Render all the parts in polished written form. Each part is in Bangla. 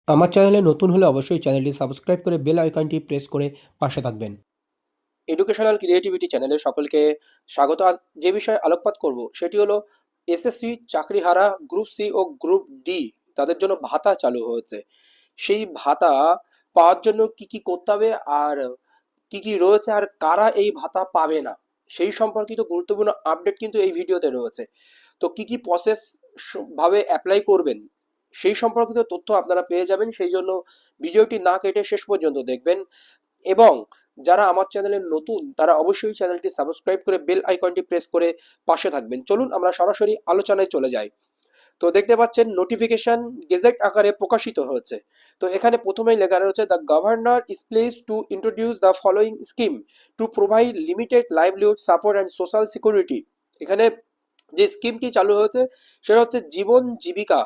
আমার চ্যানেলে নতুন হলে অবশ্যই চ্যানেলটি সাবস্ক্রাইব করে বেল আইকনটি প্রেস করে পাশে থাকবেন। এডুকেশনাল ক্রিয়েটিভিটি চ্যানেলে সকলকে স্বাগত। আজ যে বিষয়ে আলোকপাত করব সেটি হলো এসএসসি চাকরিহারা গ্রুপ সি ও গ্রুপ ডি তাদের জন্য ভাতা চালু হয়েছে। সেই ভাতা পাওয়ার জন্য কি কি করতে হবে আর কি কি রয়েছে আর কারা এই ভাতা পাবে না সেই সম্পর্কিত গুরুত্বপূর্ণ আপডেট কিন্তু এই ভিডিওতে রয়েছে। তো কি কি প্রসেস ভাবে অ্যাপ্লাই করবেন সেই সম্পর্কিত তথ্য আপনারা পেয়ে যাবেন, সেই জন্য ভিডিওটি না কেটে শেষ পর্যন্ত দেখবেন। এবং যারা আমার চ্যানেলে নতুন তারা অবশ্যই চ্যানেলটি সাবস্ক্রাইব করে বেল আইকনটি প্রেস করে পাশে থাকবেন। চলুন আমরা সরাসরি আলোচনায় চলে যাই। তো দেখতে পাচ্ছেন নোটিফিকেশন গেজেট আকারে প্রকাশিত হয়েছে। তো এখানে প্রথমেই লেখা রয়েছে the governor is place to introduce the following scheme to provide limited livelihood support and social security. এখানে যে স্কিমটি চালু হয়েছে সেটা হচ্ছে জীবন জীবিকা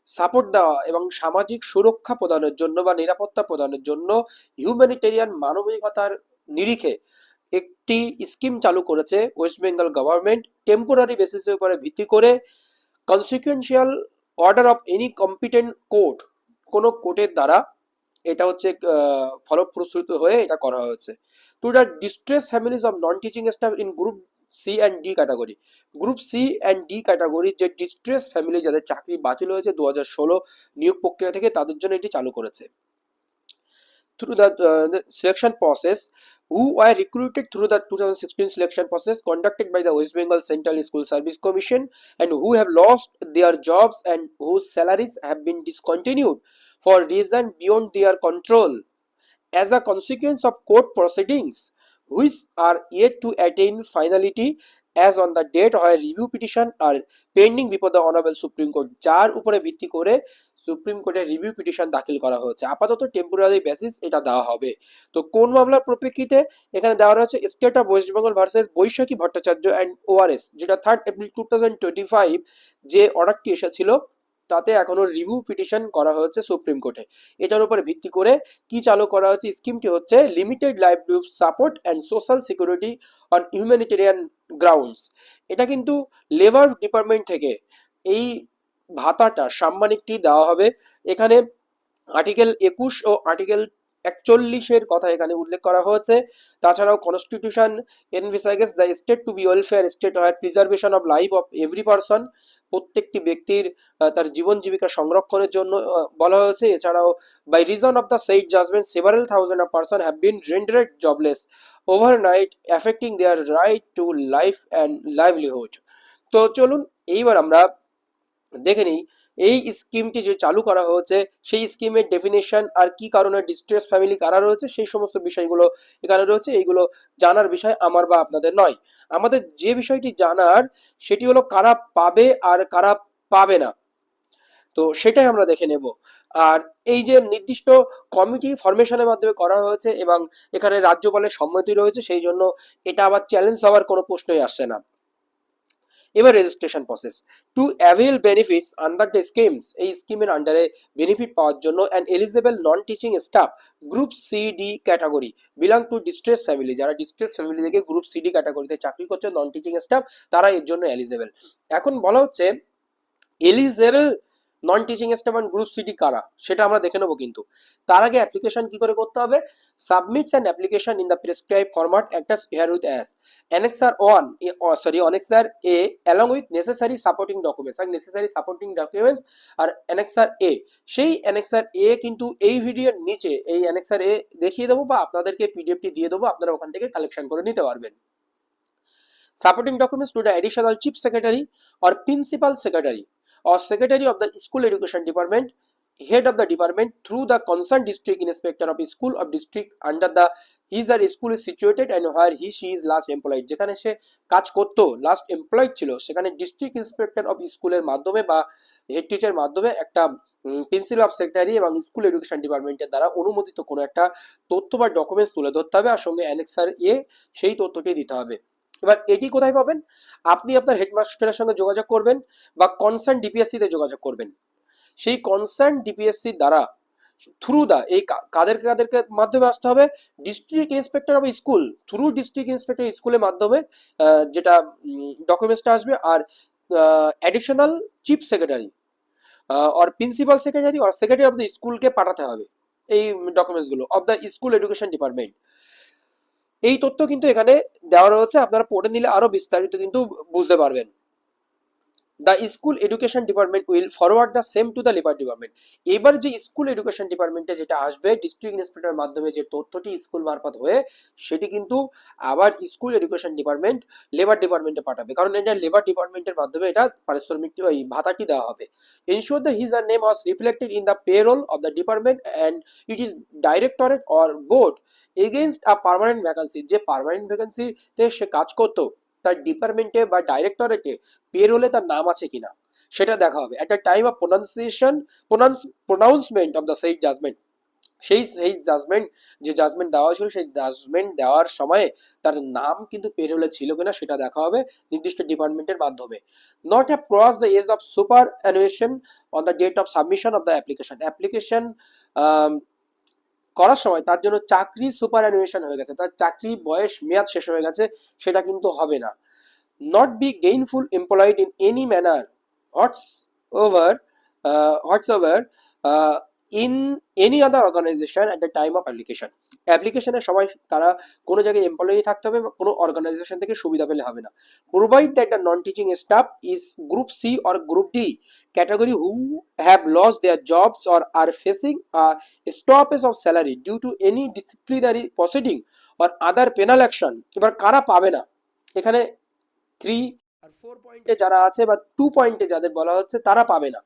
সাপোর্ট দেওয়া এবং সামাজিক সুরক্ষা প্রদানের জন্য বা নিরাপত্তা প্রদানের জন্য হিউম্যানিটেরিয়ান মানবিকতার নিরিখে একটি স্কিম চালু করেছে ওয়েস্ট বেঙ্গল গভর্নমেন্ট টেম্পোরারি বেসিসের উপরে ভিত্তি করে। Consequential order of any competent court, কোনো কোর্টের দ্বারা এটা হচ্ছে ফলপ্রসূত হয়ে এটা করা হয়েছে। To the distress families of non teaching staff in group C and D category. Group C and D ক্যাটাগরির যে ডিস্ট্রেস ফ্যামিলি যাদের চাকরি বাতিল হয়েছে 2016 নিয়োগ প্রক্রিয়া থেকে, তাদের জন্য এটি চালু করেছে। Through the selection process, who were recruited through the 2016 selection process conducted by the West Bengal Central School Service Commission and who have lost their jobs and whose salaries have been discontinued for reason beyond their control as a consequence of court proceedings which are yet to attain finality as on the date where review petition are pending before the honorable supreme court, যার উপরে ভিত্তি করে সুপ্রিম কোর্টে রিভিউ পিটিশন দাখিল করা হয়েছে। আপাতত টেম্পোরারি বেসিস এটা দেওয়া হবে। তো কোন মামলার পরিপ্রেক্ষিতে এখানে দেওয়া রয়েছে state of West Bengal versus Baishakhi Bhattacharya and ORS, যেটা 3 এপ্রিল 2025 যে অর্ডারটি এসেছিল তাতে এখনো রিভিউ পিটিশন করা হয়েছে সুপ্রিম কোর্টে। এটার উপরে ভিত্তি করে কি চালু করা হয়েছে স্কিমটি হচ্ছে limited livelihood support and social security on humanitarian grounds. এটা কিন্তু লেবার ডিপার্টমেন্ট থেকে এই ভাতাটা সাম্মানিকটি দেওয়া হবে। এখানে আর্টিকেল 21 ও আর্টিকেল 41 কথা এখানে উল্লেখ করা হয়েছে। তাছাড়াও constitution envisages the state to be welfare state হয় preservation of life of every person, প্রত্যেকটি ব্যক্তির তার জীবন জীবিকা সংরক্ষণের জন্য বলা হয়েছে। এছাড়াও by reason of the said judgement several thousand of person have been rendered jobless overnight affecting their right to life and livelihood. তো চলুন এইবার আমরা দেখে নিই এই স্কিমটি যে চালু করা হয়েছে সেই স্কিমের ডেফিনেশন আর কি কারণে ডিস্ট্রেস ফ্যামিলি কারা রয়েছে সেই সমস্ত বিষয়গুলো এখানে রয়েছে। এইগুলো জানার বিষয় আমার বা আপনাদের নয়। আমাদের যে বিষয়টি জানার সেটি হলো কারা পাবে আর কারা পাবে না, তো সেটাই আমরা দেখে নেব। আর এই যে নির্দিষ্ট কমিটি ফরমেশনের মাধ্যমে করা হয়েছে এবং এখানে রাজ্যপালের সম্মতি রয়েছে, সেই জন্য এটা আবার চ্যালেঞ্জ হওয়ার কোনো প্রশ্নই আসছে না। এবার registration process to avail benefits under the schemes, এই স্কিমের আন্ডারে বেনিফিট পাওয়ার জন্য and eligible non teaching staff group C D category belong to distress family, যারা ডিস্ট্রেস ফ্যামিলি থেকে গ্রুপ সি ডি ক্যাটাগরিতে চাকরি করছে নন টিচিং স্টাফ, তারা এর জন্য এলিজেবল। এখন বলা হচ্ছে eligible non teaching staff and group city কারা সেটা আমরা দেখে নেবো, কিন্তু তার আগে অ্যাপ্লিকেশন কি করে করতে হবে। Submits an application in the prescribe format attach herewith as annexure 1 annexure A along with necessary supporting documents, আর নেসেসারি সাপোর্টিং ডকুমেন্টস আর অ্যানেক্সার এ। সেই অ্যানেক্সার এ কিন্তু এই ভিডিওর নিচে এই অ্যানেক্সার এ দেখিয়ে দেবো বা আপনাদেরকে পিডিএফটি দিয়ে দেবো, আপনারা ওখান থেকে কালেকশন করে নিতে পারবেন। Supporting documents to the additional chief secretary or principal secretary or secretary of the school education department, head of the department through the concerned district inspector of school of district under the his or school is situated and where he she is last employed, যেখানে সে কাজ করতো লাস্ট এমপ্লয়েড ছিল সেখানে ডিস্ট্রিক্ট ইন্সপেক্টর অফ স্কুলের মাধ্যমে বা হেড টিচার মাধ্যমে একটা প্রিন্সিপাল অফ সেক্রেটারি এবং স্কুল এডুকেশন ডিপার্টমেন্টের দ্বারা অনুমোদিত কোনো একটা তথ্য বা ডকুমেন্টস তুলে ধরতে হবে আর সঙ্গে অ্যানেক্সার এ সেই তথ্যটি দিতে হবে। এবার এটি কোথায় পাবেন, আপনি আপনার হেডমাস্টারের সঙ্গে যোগাযোগ করবেন বা কনসার্ন ডিপিএসসি তে যোগাযোগ করবেন। সেই কনসার্ন ডিপিএসসি দ্বারা থ্রু দা এই কাদেরকে মাধ্যমে আসতে হবে, district inspector of school through district inspector স্কুলের মাধ্যমে যেটা ডকুমেন্টসটা আসবে। আর additional chief secretary or principal secretary or secretary of the স্কুলকে পাঠাতে হবে এই ডকুমেন্টসগুলো of the school education department. এই তথ্য কিন্তু এখানে দেওয়া রয়েছে, আপনারা পড়ে নিলে আরো বিস্তারিত কিন্তু বুঝতে পারবেন। The school education department will forward the same to the labour department. এবার যে স্কুল এডুকেশন ডিপার্টমেন্টে যেটা আসবে ডিস্ট্রিক্ট ইন্সপেক্টরের মাধ্যমে যে তথ্যটি স্কুল মারফত হয়ে সেটি কিন্তু আবার স্কুল এডুকেশন ডিপার্টমেন্ট লেবার ডিপার্টমেন্টে পাঠাবে, কারণ এটা লেবার ডিপার্টমেন্টের মাধ্যমে এটা পারিশ্রমিক ওই ভাতাটি দেওয়া হবে। Ensure the his her name was reflected in the payroll of the department and it is directorate or board against a permanent vacancy. যে পার্মানেন্ট ভ্যাকান্সিতে সে কাজ করতো তার ডিপার্টমেন্টে বা ডাইরেক্টরেটে পেরোলে তার নাম আছে কিনা সেটা দেখা হবে। একটা টাইম অফ প্রোনাউন্সমেন্ট অফ দ্য সেই জাজমেন্ট, সেই জাজমেন্ট যে জাজমেন্ট দেওয়া হয়েছিল সেই জাজমেন্ট দেওয়ার সময়ে তার নাম কিন্তু পেরোলে ছিল কিনা সেটা দেখা হবে নির্দিষ্ট ডিপার্টমেন্টের মাধ্যমে। Not have cross the age of superannuation on the date of submission of the application করার সময় তার জন্য চাকরি সুপার অ্যানুয়েশন হয়ে গেছে, তার চাকরি বয়স মেয়াদ শেষ হয়ে গেছে, সেটা কিন্তু হবে না। not be gainful employed in any manner whatsoever whatsoever in any other organization at the time of application। অ্যাপ্লিকেশনের সময় তারা কোনো জায়গায় এমপ্লয়ি থাকতে হবে, কোনো অর্গানাইজেশন থেকে সুবিধা পেলে হবে না। Provide that the non teaching staff is group C or group D category who have lost their jobs or are facing a stoppage of salary due to any disciplinary proceeding or other penal action। এবার কারা পাবে না, এখানে 3 আর 4 পয়েন্টে যারা আছে বা 2 পয়েন্টে যাদের বলা হচ্ছে তারা পাবে না।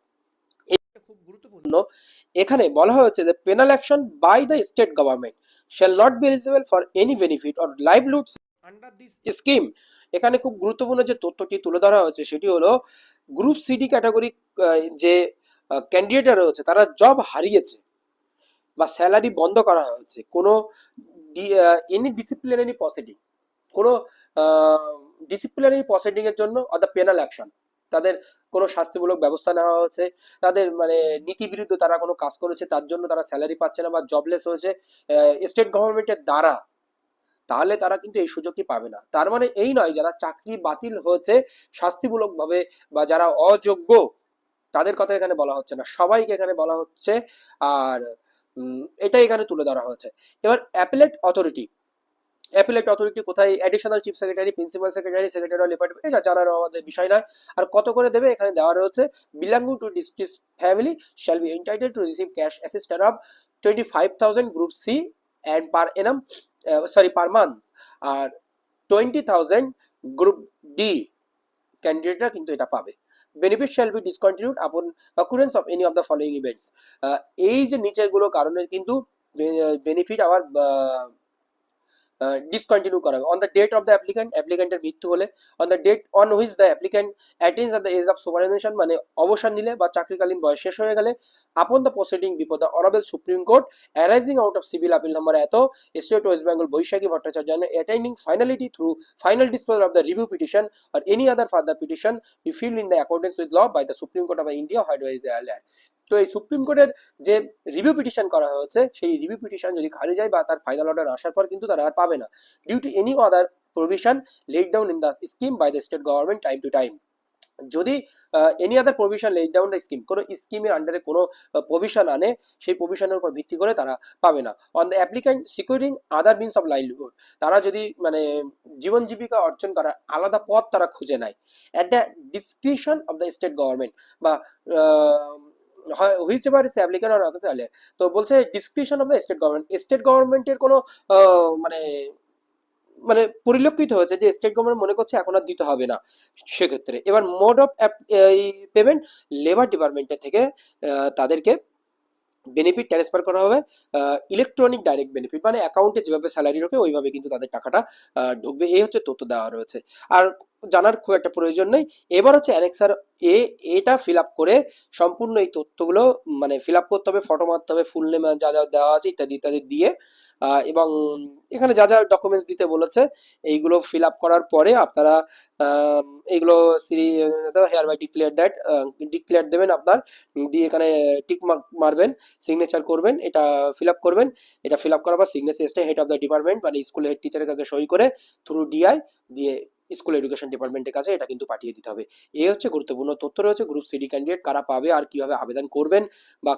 এটা খুব গুরুত্বপূর্ণ। এখানে বলা হয়েছে যে penal action by the state government shall not be eligible for any benefit or livelihood under this scheme. এখানে খুব গুরুত্বপূর্ণ যে তথ্যটি তুলে ধরা হয়েছে সেটি হলো গ্রুপ সিডি ক্যাটাগরি যে ক্যান্ডিডেট রয়েছে তারা জব হারিয়েছে বা স্যালারি বন্ধ করা হয়েছে কোনো এনি ডিসিপ্লিনারি প্রসিডিং, কোনো ডিসিপ্লিনারি প্রসিডিং এর জন্য অর্থাৎ পেনাল অ্যাকশন, তাদের কোনো শাস্তিমূলক ব্যবস্থা নেওয়া হয়েছে, তাদের মানে নীতি বিরুদ্ধে তারা কোনো কাজ করেছে তার জন্য তারা স্যালারি পাচ্ছে না বা জবলেস হয়েছে স্টেট গভর্নমেন্টের দ্বারা, তাহলে তারা কিন্তু এই সুযোগটি পাবে না। তার মানে এই নয় যারা চাকরি বাতিল হয়েছে শাস্তিমূলক ভাবে বা যারা অযোগ্য তাদের কথা এখানে বলা হচ্ছে না, সবাইকে এখানে বলা হচ্ছে। আর এটাই এখানে তুলে ধরা হয়েছে। এবার অ্যাপিলেট অথরিটি কোথায়, additional chief secretary, principal secretary, secretary of department, এটা জানারও আমাদের বিষয় নয়। আর কত করে দেবে এখানে দেওয়া রয়েছে, belonging to district family shall be entitled to receive cash assistant of 25,000 group C and per annum per month, আর 20,000 গ্রুপ ডি ক্যান্ডিডেটরা কিন্তু এটা পাবে। Benefit shall be discontinued upon occurrence of any of the following events. এই যে নিচের গুলো কারণে কিন্তু বেনিফিট আবার ডিসকন্টিনিউ করা হবে। On the date of the অ্যাপ্লিক্যান্টের মৃত্যু হলে, on the date on which the applicant attains at the age of superannuation মানে অবসর নিলে বা চাকরিকালীন বয়স শেষ হয়ে গেলে, upon the proceeding before the honourable supreme court arising out of civil appeal number এত state west Bengal Baishakhi Bhattacharya attaining finality through final disposal of the review petition or any other further petition be filed in the accordance with law by the Supreme Court of India wherever is earlier। তো এই সুপ্রিম কোর্টের যে রিভিউ পিটিশন করা হয়েছে সেই রিভিউ পিটিশন যদি খারিজ যায় বা তার ফাইনাল অর্ডার আসার পর কিন্তু তারা আর পাবে না, due to any other provision laid down in the scheme by the state government time to time. যদি any other provision laid down the scheme, কোনো স্কিমের আন্ডারে কোনো প্রভিশন আনে সেই প্রভিশনের উপর ভিত্তি করে তারা পাবে না। On the applicant securing other means of livelihood, তারা যদি মানে জীবন জীবিকা অর্জন করার আলাদা পথ তারা খুঁজে নেয় at the discretion of the state government বা whichever is applicant or তো বলছে ডিসক্রিপশন অফ দ্য স্টেট গভর্নমেন্টের কোনো মানে মানে পরিলক্ষিত হয়েছে যে স্টেট গভর্নমেন্ট মনে করছে এখন আর দিতে হবে না সেক্ষেত্রে। এবার মোড অফ পেমেন্ট, লেবার ডিপার্টমেন্টের থেকে তাদেরকে বেনিফিট ট্রান্সফার করা হবে ইলেকট্রনিক ডাইরেক্ট বেনিফিট, মানে অ্যাকাউন্টে যেভাবে স্যালারি ঢোকে ওইভাবে কিন্তু তাদের টাকাটা ঢুকবে। এই হচ্ছে তথ্য দেওয়া রয়েছে, আর জানার খুব একটা প্রয়োজন নেই। এবার হচ্ছে অ্যানেক্সার এটা ফিল আপ করে সম্পূর্ণ এই তথ্যগুলো মানে ফিল আপ করতে হবে, ফটো মারতে হবে, ফুল নেম যা যা দেওয়া আছে ইত্যাদি ইত্যাদি দিয়ে এবং এখানে যা যা ডকুমেন্টস দিতে বলেছে এইগুলো ফিল আপ করার পরে আপনারা এইগুলো হেয়ার বাই ডিক্লেয়ার দেবেন আপনার, দিয়ে এখানে টিক মারবেন, সিগনেচার করবেন, এটা ফিল আপ করবেন। এটা ফিল আপ করার পর signature head of the department মানে স্কুলের হেড টিচারের কাছে সই করে থ্রু ডিআই দিয়ে স্কুল এডুকেশন ডিপার্টমেন্টের কাছে এটা কিন্তু পাঠিয়ে দিতে হবে। এই হচ্ছে গুরুত্বপূর্ণ তথ্য রয়েছে গ্রুপ সিডি ক্যান্ডিডেট কারা পাবে আর কিভাবে আবেদন করবেন বা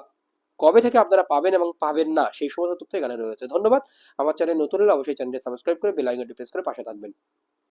কবে থেকে আপনারা পাবেন এবং পাবেন না সেই সমস্ত তথ্য এখানে রয়েছে। ধন্যবাদ। আমার চ্যানেল নতুন হলে অবশ্যই চ্যানেলটি সাবস্ক্রাইব করে বেল আইকনটি প্রেস করে পাশে থাকবেন।